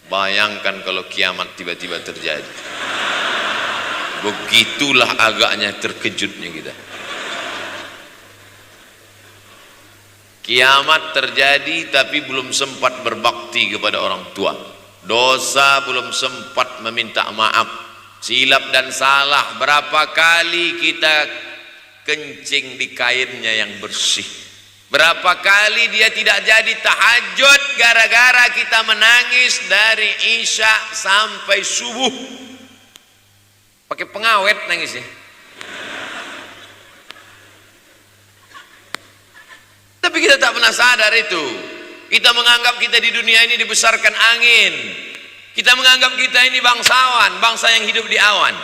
Bayangkan kalau kiamat tiba-tiba terjadi. Begitulah agaknya terkejutnya kita. Kiamat terjadi tapi belum sempat berbakti kepada orang tua. Dosa belum sempat meminta maaf. Silap dan salah berapa kali kita kencing di kainnya yang bersih. Berapa kali dia tidak jadi tahajud gara-gara kita menangis dari Isya sampai subuh. Pakai pengawet nangisnya. Tapi kita tak pernah sadar itu. Kita menganggap kita di dunia ini dibesarkan angin. Kita menganggap kita ini bangsawan, bangsa yang hidup di awan.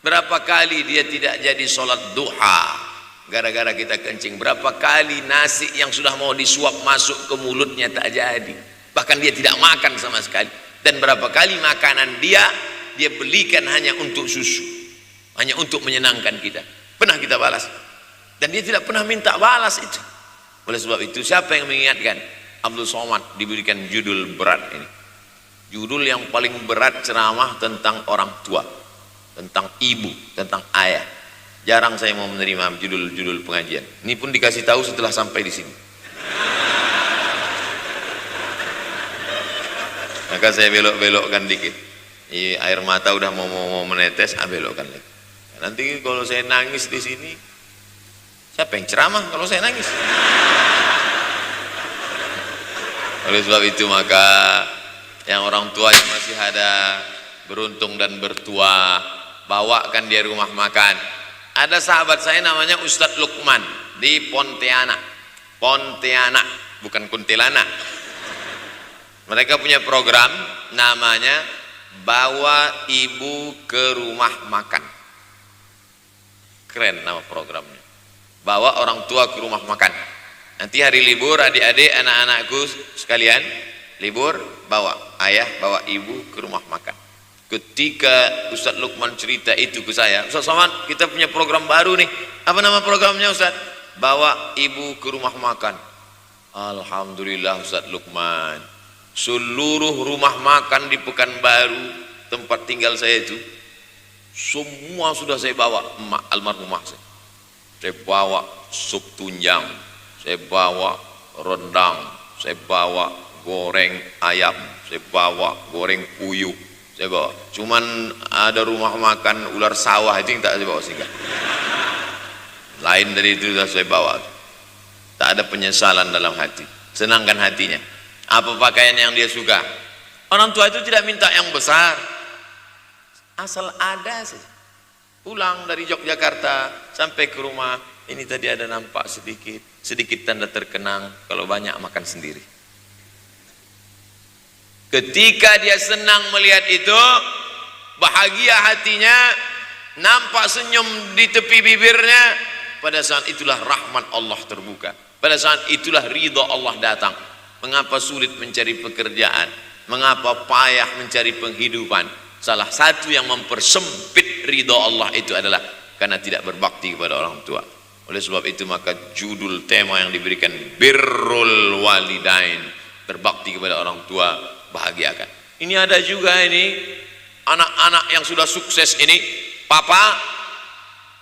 Berapa kali dia tidak jadi sholat duha gara-gara kita kencing. Berapa kali nasi yang sudah mau disuap masuk ke mulutnya tak jadi. Bahkan dia tidak makan sama sekali. Dan berapa kali makanan dia belikan hanya untuk susu, hanya untuk menyenangkan kita. Pernah kita balas. Dan dia tidak pernah minta balas itu. Oleh sebab itu siapa yang mengingatkan? Abdul Somad diberikan judul berat ini. Judul yang paling berat ceramah tentang orang tua, tentang ibu, tentang ayah. Jarang saya mau menerima judul-judul pengajian. Ini pun dikasih tahu setelah sampai di sini. Maka saya belok-belokkan dikit. Air mata udah mau menetes, belokkan lagi. Nanti kalau saya nangis di sini, siapa yang ceramah kalau saya nangis? Oleh sebab itu maka yang orang tuanya masih ada, beruntung dan bertua, bawakan dia rumah makan. Ada sahabat saya namanya Ustadz Lukman di Pontianak, bukan Kuntilanak. Mereka punya program namanya Bawa Ibu ke Rumah Makan. Keren nama programnya. Bawa orang tua ke rumah makan. Nanti hari libur adik-adik anak-anakku sekalian libur, bawa ayah, bawa ibu ke rumah makan. Ketika Ustadz Lukman cerita itu ke saya, Ustadz Somad, kita punya program baru nih. Apa nama programnya Ustadz? Bawa ibu ke rumah makan. Alhamdulillah Ustadz Lukman, seluruh rumah makan di Pekanbaru tempat tinggal saya itu semua sudah saya bawa. Almarhumah saya bawa sup tunjang, saya bawa rendang, saya bawa goreng ayam, saya bawa goreng puyuh, saya bawa. Cuman ada rumah makan ular sawah itu yang tak saya bawa singgah. Lain dari itu sudah saya bawa. Tak ada penyesalan dalam hati. Senangkan hatinya. Apa pakaian yang dia suka? Orang tua itu tidak minta yang besar, asal ada saja. Pulang dari Yogyakarta sampai ke rumah, ini tadi ada nampak sedikit tanda terkenang. Kalau banyak makan sendiri. Ketika dia senang melihat itu, bahagia hatinya, nampak senyum di tepi bibirnya, pada saat itulah rahmat Allah terbuka. Pada saat itulah ridha Allah datang. Mengapa sulit mencari pekerjaan? Mengapa payah mencari penghidupan? Salah satu yang mempersempit ridha Allah itu adalah karena tidak berbakti kepada orang tua. Oleh sebab itu maka judul tema yang diberikan birrul walidain, berbakti kepada orang tua, bahagiakan. Ini ada juga ini anak-anak yang sudah sukses ini, papa,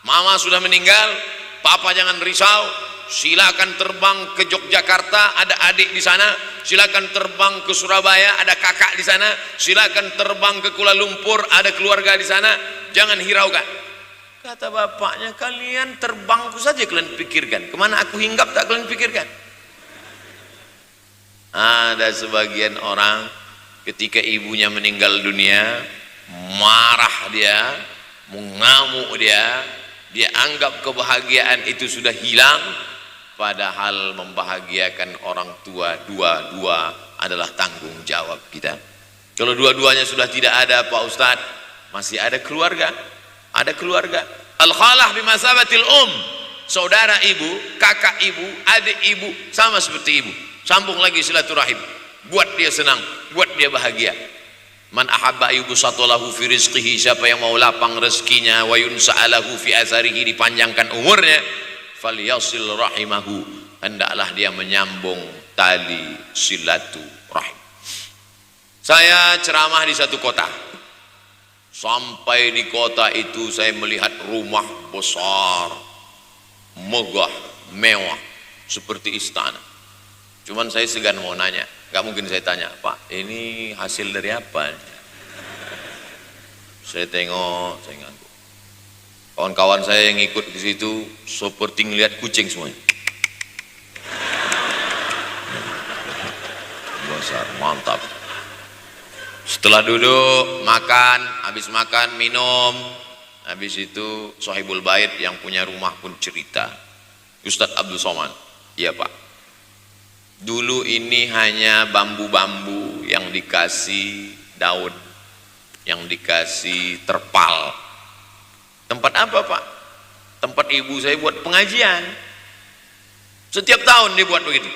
mama sudah meninggal, papa jangan risau, silakan terbang ke Yogyakarta, ada adik di sana, silakan terbang ke Surabaya, ada kakak di sana, silakan terbang ke Kuala Lumpur, ada keluarga di sana, jangan hiraukan. Kata bapaknya, kalian terbangku saja kalian pikirkan, kemana aku hinggap tak kalian pikirkan. Ada sebagian orang ketika ibunya meninggal dunia, marah dia, mengamuk dia anggap kebahagiaan itu sudah hilang. Padahal membahagiakan orang tua dua-dua adalah tanggung jawab kita. Kalau dua-duanya sudah tidak ada Pak Ustadz, masih ada keluarga. Ada keluarga. Al-khalah bimasabatil saudara ibu, kakak ibu, adik ibu, sama seperti ibu. Sambung lagi silaturahim. Buat dia senang, buat dia bahagia. Man ahabba yubsatalahu fi rizqihi, siapa yang mau lapang rezekinya, wa yunsa'alahu fi atharihi, dipanjangkan umurnya, falyasil rahimahu, hendaklah dia menyambung tali silaturahim. Saya ceramah di satu kota. Sampai di kota itu saya melihat rumah besar, megah, mewah, seperti istana. Cuman saya segan mau nanya, gak mungkin saya tanya, Pak, ini hasil dari apa? Saya tengok, saya ngangguk. Kawan-kawan saya yang ikut di situ seperti ngelihat kucing semuanya. Besar, mantap. Setelah duduk, makan, habis makan, minum, habis itu Sohibul Bait yang punya rumah pun cerita, Ustadz Abdul Somad, iya Pak, dulu ini hanya bambu-bambu yang dikasih daun, yang dikasih terpal. Tempat apa Pak? Tempat ibu saya buat pengajian. Setiap tahun dibuat begitu,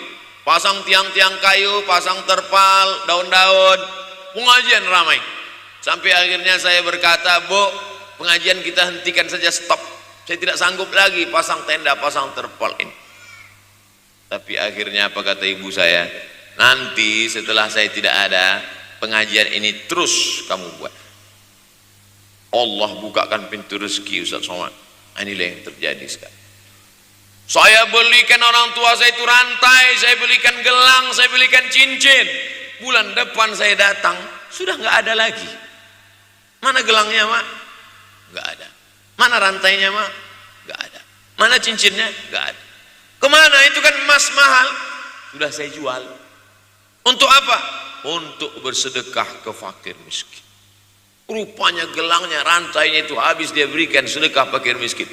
pasang tiang-tiang kayu, pasang terpal, daun-daun, pengajian ramai. Sampai akhirnya saya berkata, Bu, pengajian kita hentikan saja, stop. Saya tidak sanggup lagi pasang tenda, pasang terpal ini. Tapi akhirnya apa kata ibu saya? Nanti setelah saya tidak ada, pengajian ini terus kamu buat. Allah bukakan pintu rezeki Ustaz Somad. Inilah yang terjadi sekarang. Saya belikan orang tua saya itu rantai, saya belikan gelang, saya belikan cincin. Bulan depan saya datang, sudah nggak ada lagi. Mana gelangnya Mak? Nggak ada. Mana rantainya Mak? Nggak ada. Mana cincinnya? Nggak ada. Kemana? Itu kan emas mahal. Sudah saya jual. Untuk apa? Untuk bersedekah ke fakir miskin. Rupanya gelangnya, rantainya itu habis dia berikan sedekah fakir miskin.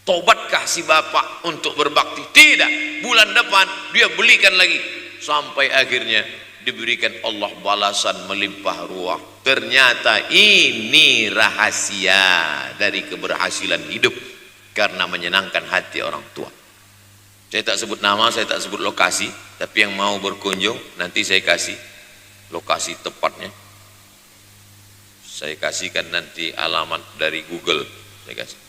Tobatkah si bapak untuk berbakti? Tidak. Bulan depan dia belikan lagi. Sampai akhirnya diberikan Allah balasan melimpah ruah. Ternyata ini rahasia dari keberhasilan hidup, karena menyenangkan hati orang tua. Saya tak sebut nama, saya tak sebut lokasi, tapi yang mau berkunjung nanti saya kasih lokasi tepatnya. Saya kasihkan nanti alamat dari Google, saya kasih,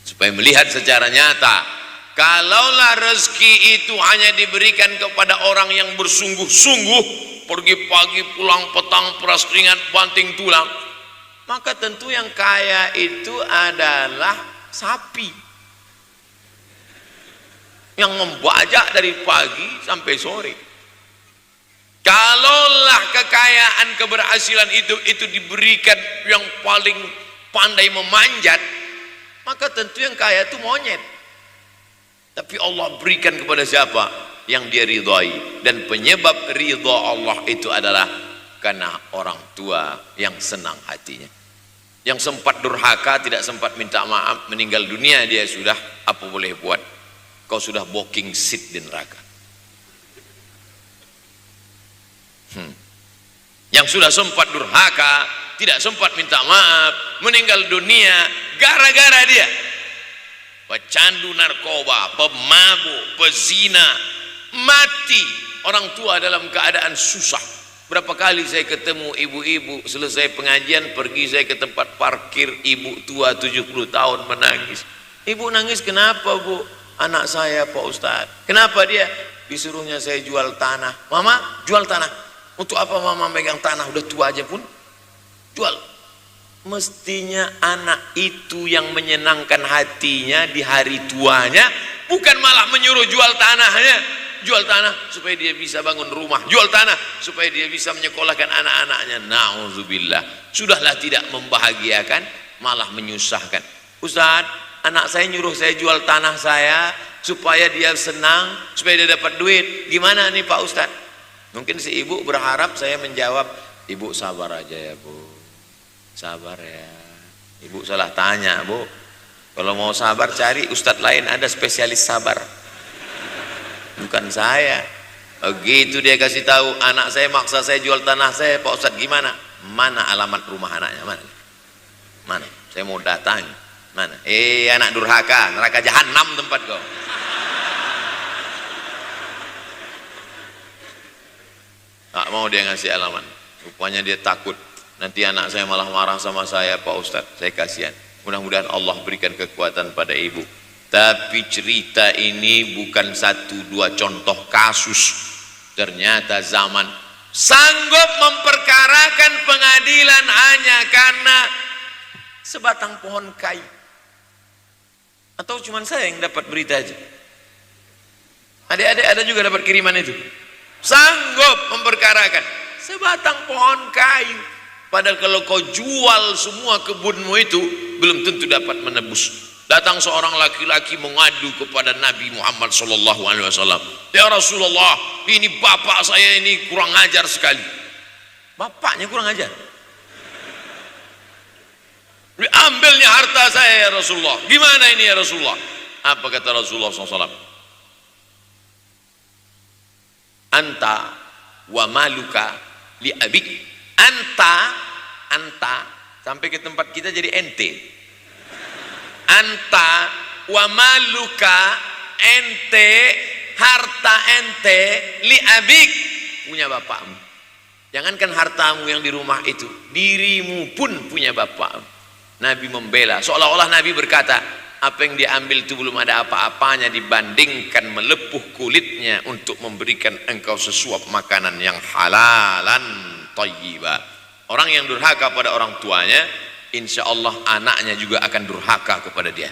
supaya melihat secara nyata. Kalaulah rezeki itu hanya diberikan kepada orang yang bersungguh-sungguh, pergi pagi pulang petang, peras keringat, banting tulang, maka tentu yang kaya itu adalah sapi yang membajak dari pagi sampai sore. Kalaulah kekayaan keberhasilan itu diberikan yang paling pandai memanjat, maka tentu yang kaya itu monyet. Tapi Allah berikan kepada siapa? Yang dia ridhai. Dan penyebab ridha Allah itu adalah karena orang tua yang senang hatinya. Yang sempat durhaka, tidak sempat minta maaf, meninggal dunia dia sudah, apa boleh buat? Kau sudah booking seat di neraka. Yang sudah sempat durhaka, tidak sempat minta maaf, meninggal dunia gara-gara dia pecandu narkoba, pemabuk, pezina, mati. Orang tua dalam keadaan susah. Berapa kali saya ketemu ibu-ibu selesai pengajian, pergi saya ke tempat parkir, ibu tua 70 tahun menangis. Ibu nangis kenapa Bu? Anak saya Pak Ustadz. Kenapa dia? Disuruhnya saya jual tanah. Mama jual tanah. Untuk apa Mama megang tanah, udah tua aja pun jual. Mestinya anak itu yang menyenangkan hatinya di hari tuanya, bukan malah menyuruh jual tanahnya. Jual tanah supaya dia bisa bangun rumah, jual tanah supaya dia bisa menyekolahkan anak-anaknya. Na'udzubillah. Sudahlah tidak membahagiakan, malah menyusahkan. Ustaz, anak saya nyuruh saya jual tanah saya supaya dia senang, supaya dia dapat duit. Gimana nih Pak Ustaz? Mungkin si ibu berharap saya menjawab, ibu sabar aja ya Bu, sabar ya. Ibu salah tanya Bu, kalau mau sabar cari ustadz lain, ada spesialis sabar, bukan saya. Begitu dia kasih tahu, anak saya maksa saya jual tanah saya, Pak Ustadz gimana? Mana alamat rumah anaknya? Mana? Saya mau datang. Mana? Anak durhaka, neraka jahanam tempat kau. Tak mau dia ngasih alamat. Rupanya dia takut nanti anak saya malah marah sama saya, Pak Ustadz. Saya kasihan. Mudah-mudahan Allah berikan kekuatan pada ibu. Tapi cerita ini bukan satu dua contoh kasus. Ternyata zaman sanggup memperkarakan pengadilan hanya karena sebatang pohon kayu. Atau cuma saya yang dapat berita aja? Adik-adik ada juga dapat kiriman itu. Sanggup memperkarakan sebatang pohon kayu. Padahal kalau kau jual semua kebunmu itu, belum tentu dapat menebus. Datang seorang laki-laki mengadu kepada Nabi Muhammad SAW. Ya Rasulullah, ini bapak saya ini kurang ajar sekali. Bapaknya kurang ajar? Diambilnya harta saya ya Rasulullah. Gimana ini ya Rasulullah? Apa kata Rasulullah SAW? Anta wa maluka li abik. Anta sampai ke tempat kita jadi ente. Anta wa maluka, ente, harta ente, li abik, punya bapakmu. Jangankan hartamu yang di rumah itu, dirimu pun punya bapak. Nabi membela, seolah-olah Nabi berkata, apa yang diambil itu belum ada apa-apanya dibandingkan melepuh kulitnya untuk memberikan engkau sesuap makanan yang halalan thayyibah. Orang yang durhaka pada orang tuanya, insya Allah anaknya juga akan durhaka kepada dia.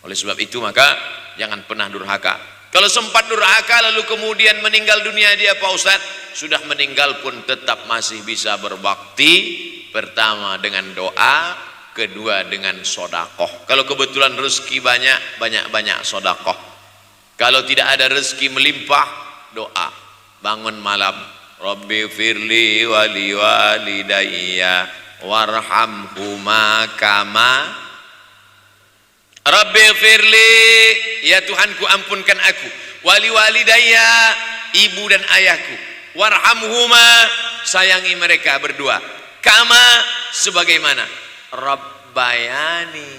Oleh sebab itu maka jangan pernah durhaka. Kalau sempat durhaka lalu kemudian meninggal dunia dia Pak Ustadz, sudah meninggal pun tetap masih bisa berbakti. Pertama dengan doa, kedua dengan sodakoh. Kalau kebetulan rezeki banyak sodakoh. Kalau tidak ada rezeki melimpah, doa. Bangun malam, Rabbi firli wali walidayya warhamhuma kama Rabbi firli, ya Tuhanku ampunkan aku, wali walidayya, ibu dan ayahku, warhamhuma, sayangi mereka berdua, kama, sebagaimana Rabbayani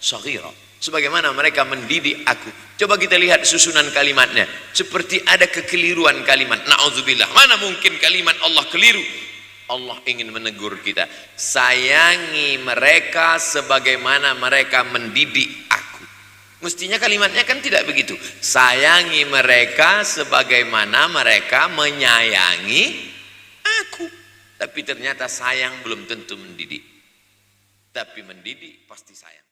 shaghira, sebagaimana mereka mendidik aku. Coba kita lihat susunan kalimatnya, seperti ada kekeliruan kalimat. Na'udzubillah, mana mungkin kalimat Allah keliru? Allah ingin menegur kita, sayangi mereka sebagaimana mereka mendidik aku. Mestinya kalimatnya kan tidak begitu, sayangi mereka sebagaimana mereka menyayangi aku. Tapi ternyata sayang belum tentu mendidik, tapi mendidik pasti sayang.